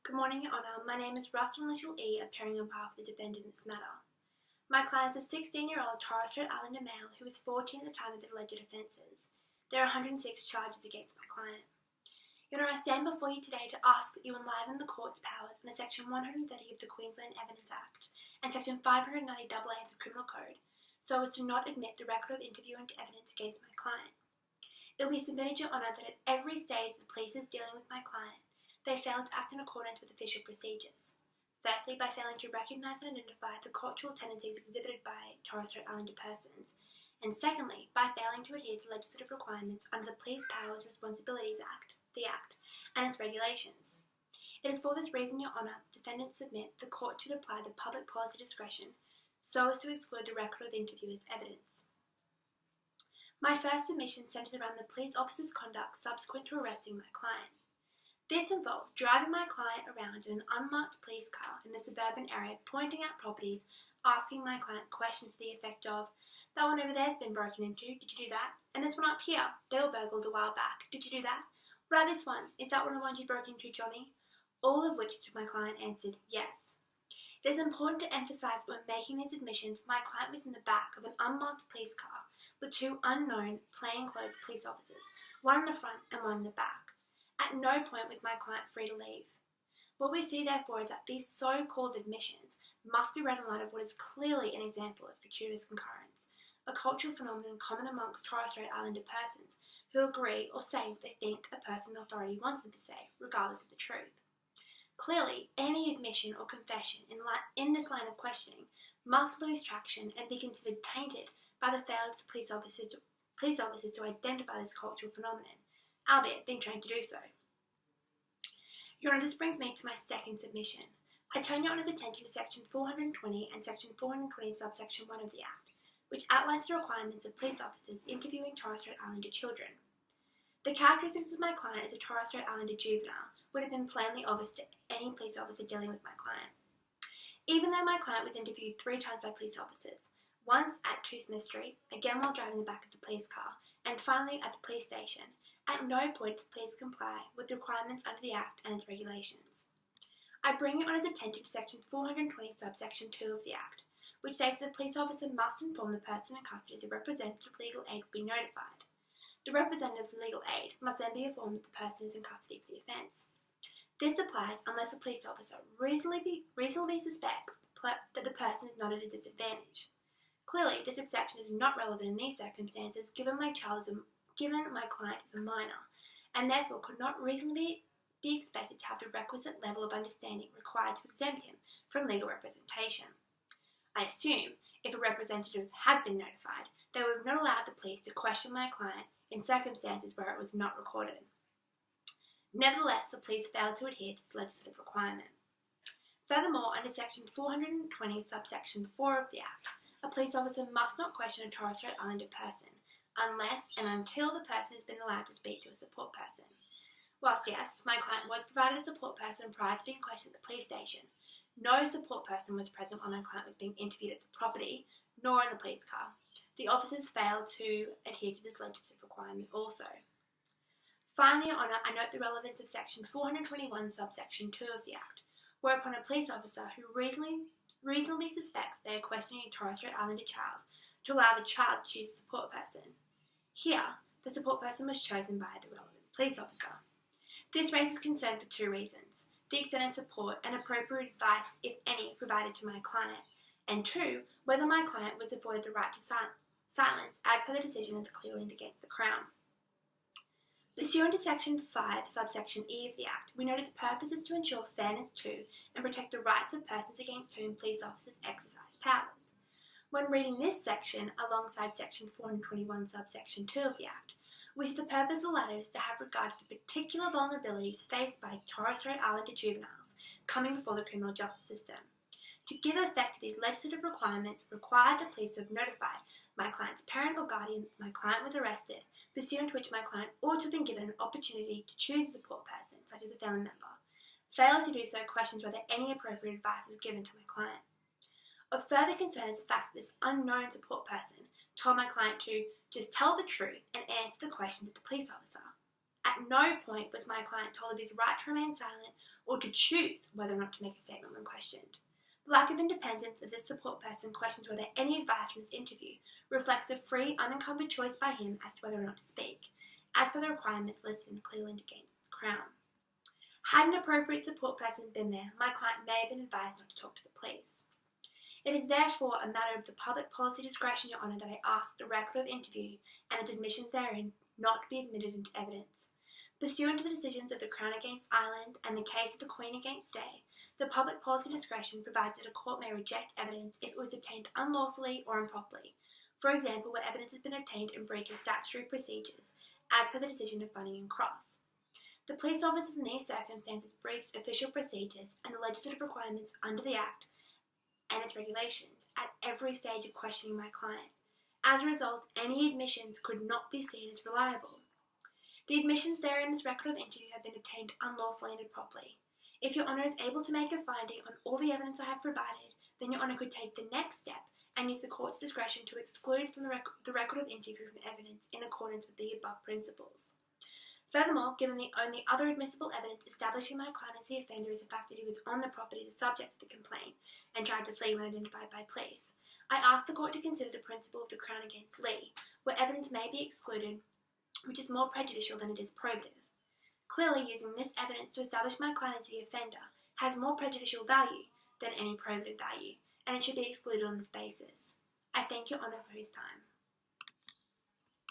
Good morning, Your Honour. My name is Russell Initial E, appearing on behalf of the defendant in this matter. My client is a 16-year-old Torres Strait Islander male who was 14 at the time of his alleged offences. There are 106 charges against my client. Your Honour, I stand before you today to ask that you enliven the court's powers under Section 130 of the Queensland Evidence Act and Section 590AA of the Criminal Code so as to not admit the record of interviewing evidence against my client. It will be submitted, Your Honour, that at every stage the police is dealing with my client, they failed to act in accordance with official procedures. Firstly, by failing to recognise and identify the cultural tendencies exhibited by Torres Strait Islander persons, and secondly, by failing to adhere to legislative requirements under the Police Powers and Responsibilities Act, the Act, and its regulations. It is for this reason, Your Honour, defendants submit the court should apply the public policy discretion so as to exclude the record of interview as evidence. My first submission centres around the police officer's conduct subsequent to arresting my client. This involved driving my client around in an unmarked police car in the suburban area, pointing out properties, asking my client questions to the effect of, "That one over there's been broken into, did you do that? And this one up here, they were burgled a while back, did you do that? What about this one? Is that one of the ones you broke into, Johnny?" All of which my client answered yes. It is important to emphasise that when making these admissions, my client was in the back of an unmarked police car with two unknown plainclothes police officers, one in the front and one in the back. At no point was my client free to leave. What we see, therefore, is that these so-called admissions must be read in light of what is clearly an example of gratuitous concurrence, a cultural phenomenon common amongst Torres Strait Islander persons who agree or say what they think a person in authority wants them to say, regardless of the truth. Clearly, any admission or confession in this line of questioning must lose traction and be considered tainted by the failure of the police officers to identify this cultural phenomenon, albeit being trained to do so. Your Honour, this brings me to my second submission. I turn Your Honour's attention to Section 420 and Section 420 subsection 1 of the Act, which outlines the requirements of police officers interviewing Torres Strait Islander children. The characteristics of my client as a Torres Strait Islander juvenile would have been plainly obvious to any police officer dealing with my client. Even though my client was interviewed 3 times by police officers, once at 2 Smith Street, again while driving the back of the police car, and finally at the police station, at no point did police comply with the requirements under the Act and its regulations. I bring Your Honour's attention to Section 420 subsection 2 of the Act, which states that the police officer must inform the person in custody the representative of legal aid will be notified. The representative of legal aid must then be informed that the person is in custody for the offence. This applies unless the police officer reasonably suspects that the person is not at a disadvantage. Clearly, this exception is not relevant in these circumstances given my client is a minor, and therefore could not reasonably be expected to have the requisite level of understanding required to exempt him from legal representation. I assume, if a representative had been notified, they would have not allowed the police to question my client in circumstances where it was not recorded. Nevertheless, the police failed to adhere to this legislative requirement. Furthermore, under Section 420 subsection 4 of the Act, a police officer must not question a Torres Strait Islander person unless and until the person has been allowed to speak to a support person. Whilst yes, my client was provided a support person prior to being questioned at the police station, no support person was present while my client was being interviewed at the property, nor in the police car. The officers failed to adhere to this legislative requirement also. Finally, Your Honour, I note the relevance of Section 421 subsection 2 of the Act, whereupon a police officer who reasonably suspects they are questioning a Torres Strait Islander child to allow the child to choose a support person. Here, the support person was chosen by the relevant police officer. This raises concern for 2 reasons: the extent of support and appropriate advice, if any, provided to my client, and 2, whether my client was afforded the right to silence as per the decision of the clearly against the Crown. Pursuant to Section 5, subsection E of the Act, we note its purpose is to ensure fairness to and protect the rights of persons against whom police officers exercise powers. When reading this section alongside Section 421 subsection 2 of the Act, we see the purpose of the latter is to have regard to the particular vulnerabilities faced by Torres Strait Islander juveniles coming before the criminal justice system. To give effect to these legislative requirements required the police to have notified my client's parent or guardian that my client was arrested, pursuant to which my client ought to have been given an opportunity to choose a support person, such as a family member. Failure to do so questions whether any appropriate advice was given to my client. Of further concern is the fact that this unknown support person told my client to just tell the truth and answer the questions of the police officer. At no point was my client told of his right to remain silent or to choose whether or not to make a statement when questioned. The lack of independence of this support person questions whether any advice from this interview reflects a free, unencumbered choice by him as to whether or not to speak, as per the requirements listed in the clearly against the Crown. Had an appropriate support person been there, my client may have been advised not to talk to the police. It is therefore a matter of the public policy discretion, Your Honour, that I ask the record of interview and its admissions therein not to be admitted into evidence. Pursuant to the decisions of the Crown against Ireland and the case of the Queen against Day, the public policy discretion provides that a court may reject evidence if it was obtained unlawfully or improperly, for example, where evidence has been obtained in breach of statutory procedures, as per the decision of Bunning and Cross. The police officers in these circumstances breached official procedures and the legislative requirements under the Act and its regulations at every stage of questioning my client. As a result, any admissions could not be seen as reliable. The admissions there in this record of interview have been obtained unlawfully and improperly. If Your Honour is able to make a finding on all the evidence I have provided, then Your Honour could take the next step and use the court's discretion to exclude from the record of interview from evidence in accordance with the above principles. Furthermore, given the only other admissible evidence establishing my client as the offender is the fact that he was on the property the subject of the complaint and tried to flee when identified by police, I ask the court to consider the principle of the Crown against Lee, where evidence may be excluded which is more prejudicial than it is probative. Clearly, using this evidence to establish my client as the offender has more prejudicial value than any probative value, and it should be excluded on this basis. I thank Your Honour for his time.